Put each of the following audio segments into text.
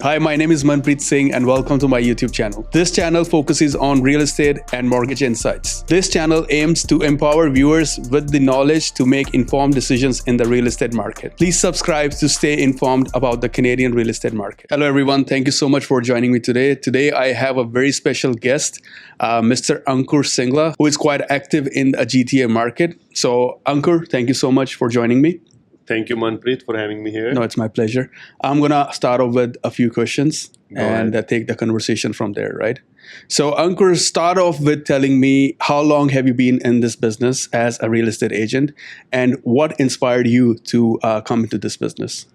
Hi, my name is Manpreet Singh and welcome to my YouTube channel. This channel focuses on real estate and mortgage insights. This channel aims to empower viewers with the knowledge to make informed decisions in the real estate market. Please subscribe to stay informed about the Canadian real estate market. Hello everyone, thank you so much for joining me today. Today I have a very special guest, Mr. Ankur Singla, who is quite active in the GTA market. So Ankur, thank you so much for joining me. Thank you, Manpreet, for having me here. No, it's my pleasure. I'm going to start off with a few questions and take the conversation from there, right? So, Ankur, start off with telling me how long have you been in this business as a real estate agent and what inspired you to come into this business?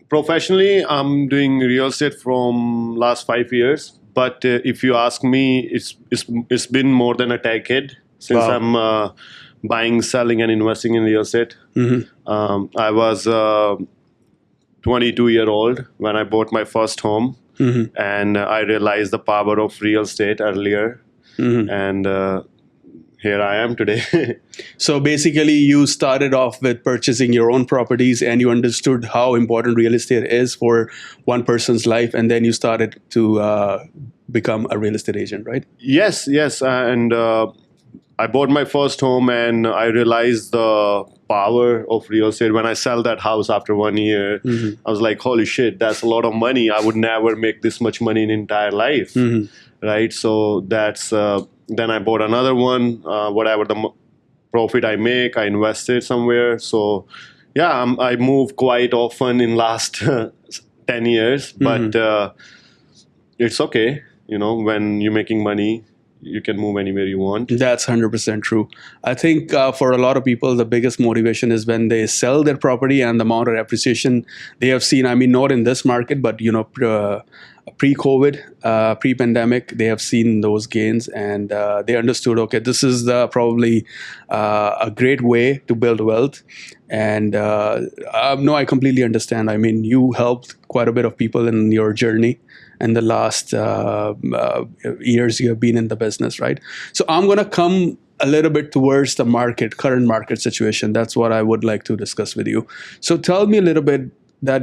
Professionally, I'm doing real estate from last 5 years. But if you ask me, it's been more than a decade since I'm buying, selling, and investing in real estate. I was 22-year-old when I bought my first home, and I realized the power of real estate earlier, and here I am today. So basically, you started off with purchasing your own properties and you understood how important real estate is for one person's life, and then you started to become a real estate agent, right? Yes, and I bought my first home and I realized the power of real estate. When I sell that house after 1 year, I was like, holy shit, that's a lot of money. I would never make this much money in entire life, right? So that's, then I bought another one, whatever the profit I make, I invested somewhere. So yeah, I move quite often in last 10 years, but it's okay. You know, when you're making money, you can move anywhere you want. That's 100% true. I think for a lot of people, the biggest motivation is when they sell their property and the amount of appreciation they have seen. I mean, not in this market, but pre-COVID, pre-pandemic, they have seen those gains and they understood, okay, this is probably a great way to build wealth. And no, I completely understand. I mean, you helped quite a bit of people in your journey. And the last years you have been in the business, right? So I'm going to come a little bit towards the current market situation. That's what I would like to discuss with you. So tell me a little bit that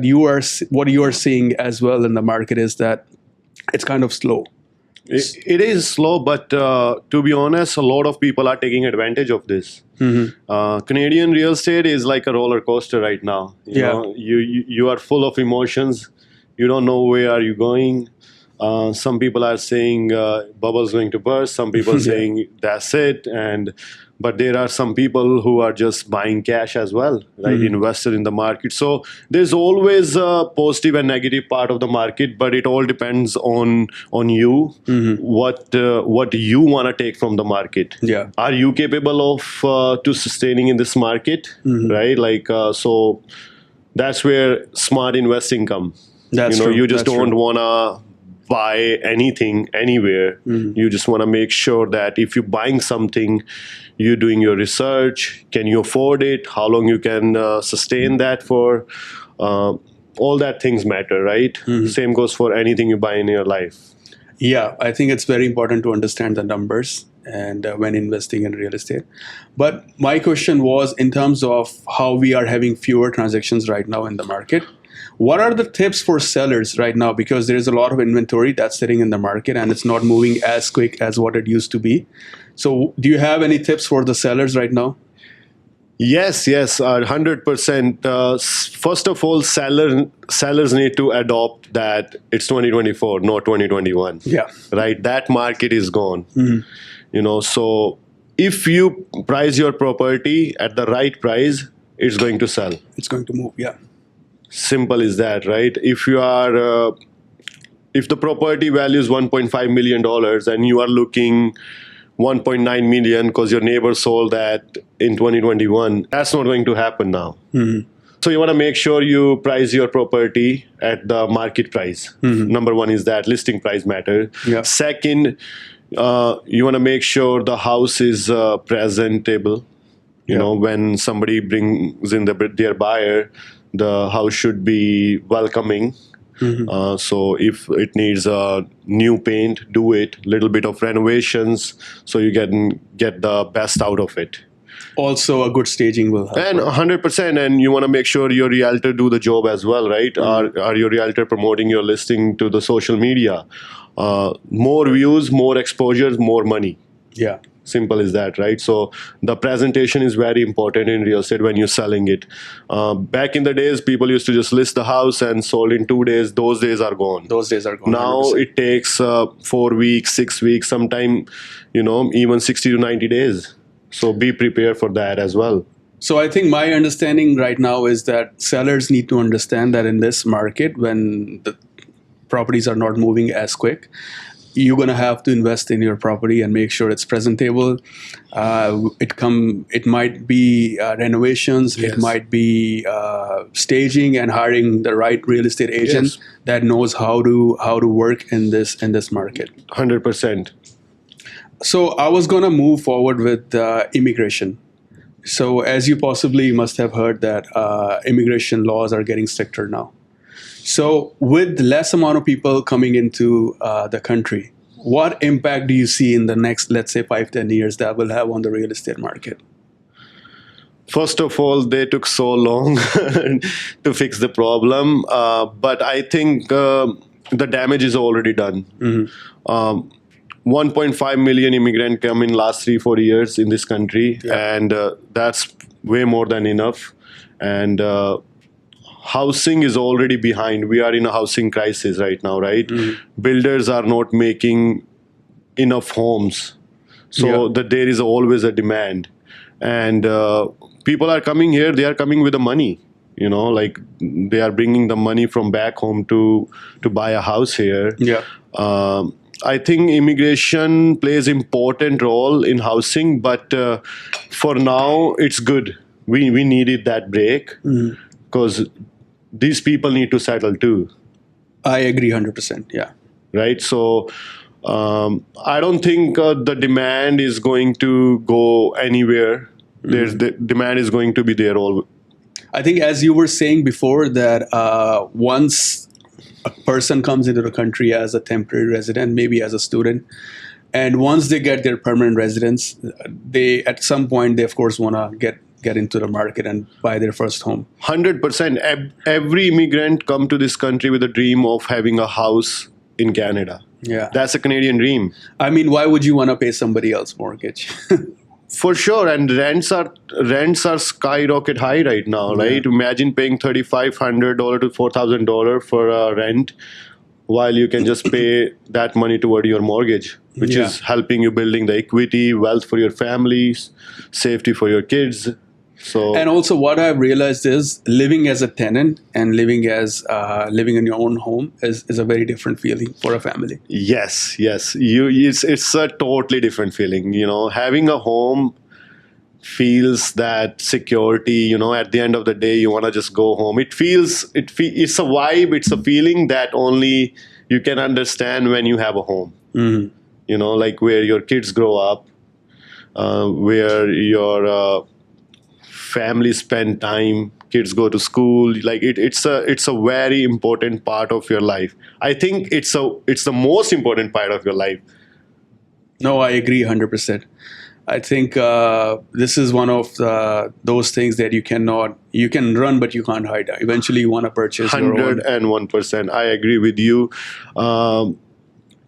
what you are seeing as well in the market is that it's kind of slow. It is slow, but to be honest, a lot of people are taking advantage of this. Canadian real estate is like a roller coaster right now. You know, you are full of emotions. You don't know where are you going. Some people are saying bubble's going to burst. Some people are saying that's it. But there are some people who are just buying cash as well, right? Invested in the market. So there's always a positive and negative part of the market, but it all depends on you, what you want to take from the market. Yeah. Are you capable of to sustaining in this market, right? Like so, that's where smart investing comes. That's true. You just That's don't true. want to buy anything anywhere. You just want to make sure that if you're buying something, you're doing your research. Can you afford it? How long you can sustain that for? All that things matter, right? Same goes for anything you buy in your life. Yeah, I think it's very important to understand the numbers and when investing in real estate. But my question was in terms of how we are having fewer transactions right now in the market. What are the tips for sellers right now? Because there is a lot of inventory that's sitting in the market and it's not moving as quick as what it used to be. So do you have any tips for the sellers right now? Yes, 100%. First of all, sellers need to adopt that it's 2024, not 2021. Yeah. Right? That market is gone. You know, so if you price your property at the right price, it's going to sell. It's going to move, yeah. Simple as that, right? If you are, if the property value is $1.5 million and you are looking 1.9 million because your neighbor sold that in 2021, that's not going to happen now. So you want to make sure you price your property at the market price. Number one is that listing price matter. Yeah. Second, you want to make sure the house is presentable. You know, when somebody brings in their buyer, the house should be welcoming. So if it needs a new paint, do it. Little bit of renovations so you get the best out of it. Also, a good staging will help. And 100%, and you want to make sure your realtor do the job as well, right? Are your realtor promoting your listing to the social media? More views, more exposures, more money. Yeah. Simple as that, right? So the presentation is very important in real estate when you're selling it. Back in the days, people used to just list the house and sold in 2 days. Those days are gone. Those days are gone. Now 100%. it takes 4 weeks, 6 weeks, sometime, even 60 to 90 days. So be prepared for that as well. So I think my understanding right now is that sellers need to understand that in this market, when the properties are not moving as quick, you're going to have to invest in your property and make sure it's presentable. It might be renovations. Yes. It might be staging and hiring the right real estate agent Yes. that knows how to work in this market. 100%. So I was going to move forward with immigration. So as you possibly must have heard that immigration laws are getting stricter now. So with less amount of people coming into the country, what impact do you see in the next, let's say, 5-10 years that will have on the real estate market? First of all, they took so long to fix the problem, but I think the damage is already done. 1.5 million immigrants come in last 3-4 years in this country, and that's way more than enough. And housing is already behind. We are in a housing crisis right now, right? Builders are not making enough homes, so that there is always a demand. And people are coming here. They are coming with the money. Like they are bringing the money from back home to buy a house here. I think immigration plays important role in housing, but for now it's good. We needed that break because these people need to settle too. I agree 100%. Yeah. Right. So I don't think the demand is going to go anywhere. The demand is going to be there all. I think, as you were saying before, that once a person comes into the country as a temporary resident, maybe as a student, and once they get their permanent residence, they at some point they of course want to get into the market and buy their first home. 100%. Every immigrant come to this country with a dream of having a house in Canada. Yeah, that's a Canadian dream. I mean, why would you want to pay somebody else's mortgage? For sure, and rents are skyrocket high right now, right? Imagine paying $3,500 to $4,000 for a rent, while you can just pay that money toward your mortgage, which is helping you building the equity, wealth for your families, safety for your kids. So, and also what I've realized is living as a tenant and living in your own home is a very different feeling for a family. Yes. It's a totally different feeling. Having a home feels that security. At the end of the day, you want to just go home. It's a vibe. It's a feeling that only you can understand when you have a home. Like where your kids grow up, where your family spend time, kids go to school. Like it's a very important part of your life. I think it's the most important part of your life. No, I agree 100%. I think this is one of those things that you can run, but you can't hide. Eventually, you want to purchase 101%. I agree with you.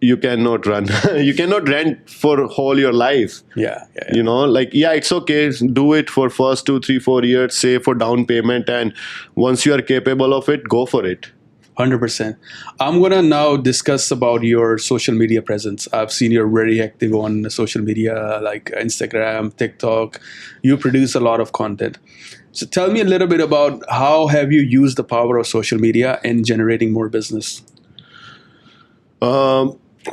You cannot run. You cannot rent for whole your life. Yeah. It's okay. Do it for first 2, 3, 4 years, save for down payment, and once you are capable of it, go for it. 100%. I'm going to now discuss about your social media presence. I've seen you're very active on social media like Instagram, TikTok. You produce a lot of content. So tell me a little bit about how have you used the power of social media in generating more business?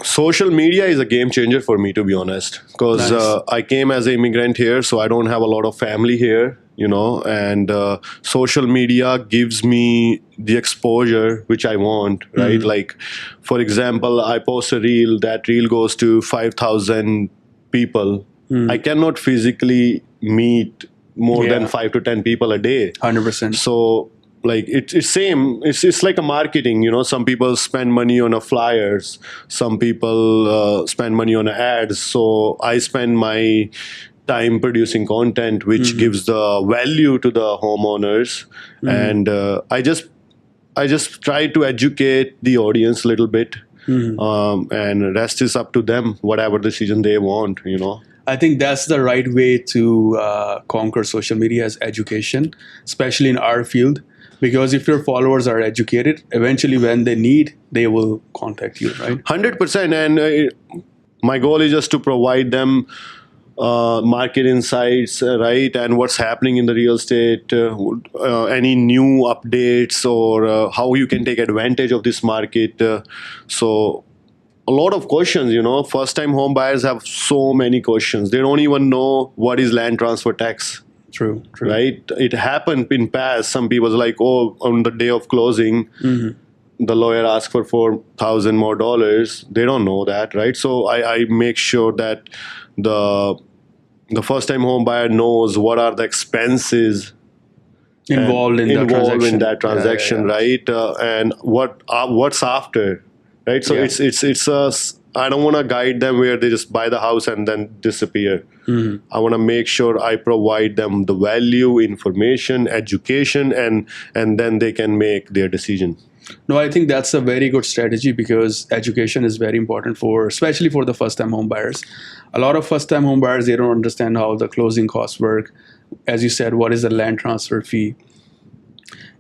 Social media is a game changer for me, to be honest, because I came as an immigrant here, so I don't have a lot of family here, and social media gives me the exposure which I want, right? Like, for example, I post a reel, that reel goes to 5,000 people. I cannot physically meet more than 5 to 10 people a day. 100%. So, like it's same. It's like a marketing. Some people spend money on flyers. Some people spend money on ads. So I spend my time producing content which gives the value to the homeowners. And I just try to educate the audience a little bit. And rest is up to them, whatever decision they want, I think that's the right way to conquer social media as education, especially in our field. Because if your followers are educated, eventually when they need, they will contact you, right? 100%. And my goal is just to provide them market insights, right? And what's happening in the real estate, any new updates, or how you can take advantage of this market. So a lot of questions, first time home buyers have so many questions. They don't even know what is land transfer tax. True. Right? It happened in past. Some people are like, oh, on the day of closing, the lawyer asked for $4,000 more dollars. They don't know that, right? So I make sure that the first time home buyer knows what are the expenses involved in that transaction, right? And what's after, right? So it's a, I don't want to guide them where they just buy the house and then disappear. I want to make sure I provide them the value, information, education, and then they can make their decision. No, I think that's a very good strategy because education is very important especially for the first-time home buyers. A lot of first-time home buyers, they don't understand how the closing costs work. As you said, what is the land transfer fee,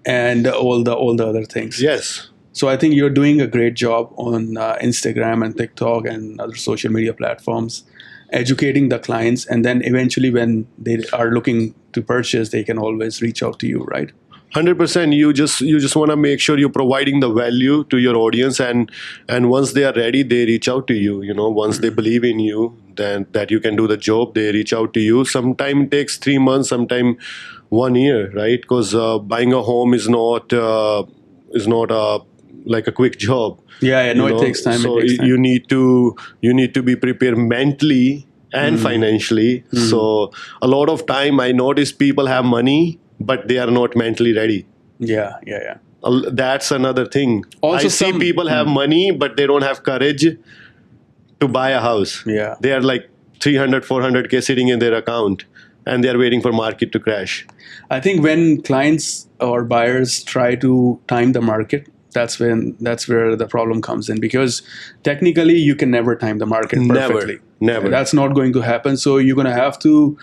and all the other things. Yes. So I think you're doing a great job on Instagram and TikTok and other social media platforms, educating the clients, and then eventually when they are looking to purchase, they can always reach out to you, right? 100%. You just want to make sure you're providing the value to your audience, and once they are ready, they reach out to you. Once they believe in you, then that you can do the job, they reach out to you. Sometimes it takes 3 months, sometimes 1 year, right? Because buying a home is not like a quick job. It takes time. So you need to be prepared mentally and financially. So a lot of time I notice people have money, but they are not mentally ready. Yeah. That's another thing. Also, I see people have money, but they don't have courage to buy a house. Yeah. They are like 300, 400K sitting in their account, and they are waiting for market to crash. I think when clients or buyers try to time the market, that's where the problem comes in, because technically you can never time the market perfectly. Never. That's not going to happen. So you're going to have to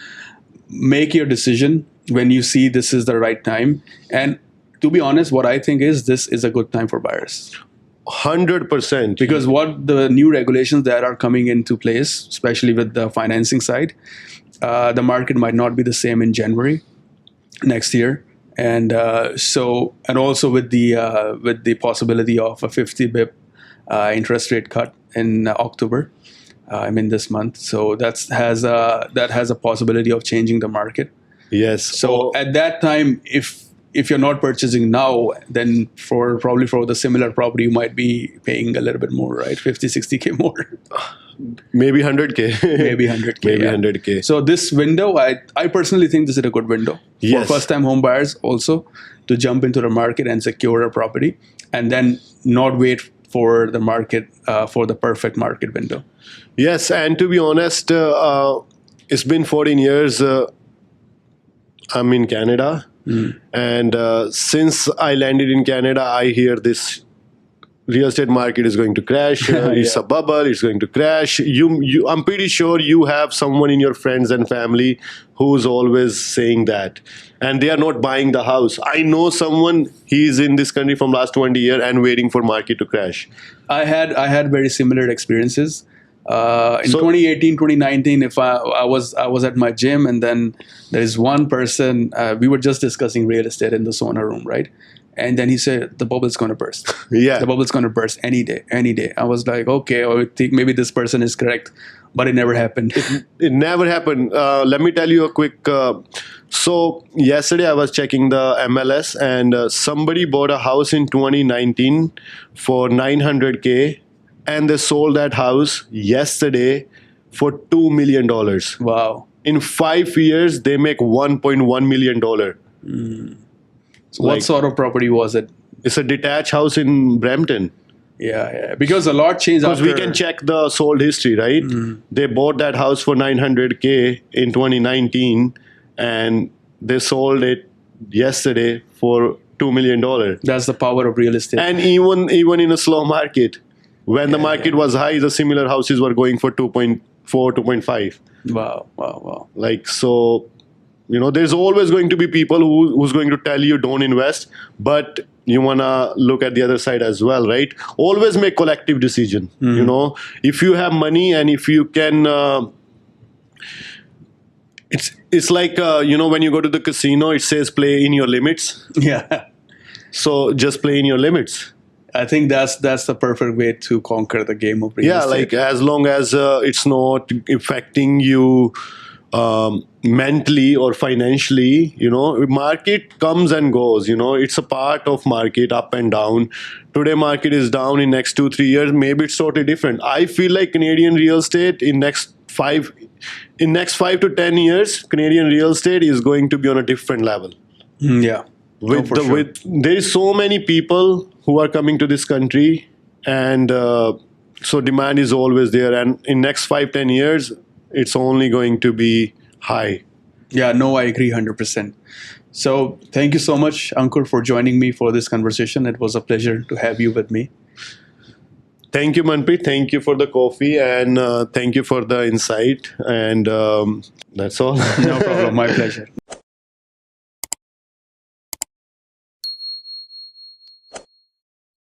make your decision when you see this is the right time. And to be honest, what I think is this is a good time for buyers. 100%. Because what the new regulations that are coming into place, especially with the financing side, the market might not be the same in January next year. And also with the possibility of a 50 bip interest rate cut in October, this month. So that has a possibility of changing the market. Yes. So at that time, if you're not purchasing now, then probably for the similar property, you might be paying a little bit more, right? 50, 60K more. Maybe 100K. Maybe 100K. Maybe 100K. So this window, I personally think this is a good window for first-time home buyers also to jump into the market and secure a property, and then not wait for the market, for the perfect market window. Yes, and to be honest, it's been 14 years I'm in Canada. And since I landed in Canada, I hear this real estate market is going to crash. It's a bubble. It's going to crash. I'm pretty sure you have someone in your friends and family who's always saying that, and they are not buying the house. I know someone. He's in this country from last 20 years and waiting for market to crash. I had very similar experiences. In 2018, 2019, if I was at my gym, and then there is one person, we were just discussing real estate in the sauna room, right? And then he said, the bubble's going to burst. Yeah. The bubble's going to burst any day. I was like, okay, I think maybe this person is correct, but it never happened. It never happened. Let me tell you a quick. So yesterday I was checking the MLS, and somebody bought a house in 2019 for 900K, and they sold that house yesterday for $2 million. Wow. In 5 years, they make $1.1 million. So what sort of property was it? It's a detached house in Brampton. Yeah. Because a lot changed Because after. we can check the sold history, right? They bought that house for 900K in 2019, and they sold it yesterday for $2 million. That's the power of real estate. And even in a slow market, when the Yeah, market yeah. was high, the similar houses were going for 2.4, 2.5. Wow. Like, so, there's always going to be people who's going to tell you don't invest, but you want to look at the other side as well, right? Always make collective decision. If you have money and if you can, it's like, when you go to the casino, it says play in your limits. Yeah. So just play in your limits. I think that's the perfect way to conquer the game of real Yeah, estate. like as long as it's not affecting you mentally or financially, market comes and goes. It's a part of market, up and down. Today market is down. In next 2-3 years, maybe it's totally different. I feel like Canadian real estate in next 5 to 10 years, Canadian real estate is going to be on a different level. Yeah. There is so many people who are coming to this country, and so demand is always there, and in next 5-10 years it's only going to be high. Yeah, no, I agree 100%. So thank you so much, Ankur, for joining me for this conversation. It was a pleasure to have you with me. Thank you, Manpreet. Thank you for the coffee, and thank you for the insight, and that's all. No problem, my pleasure.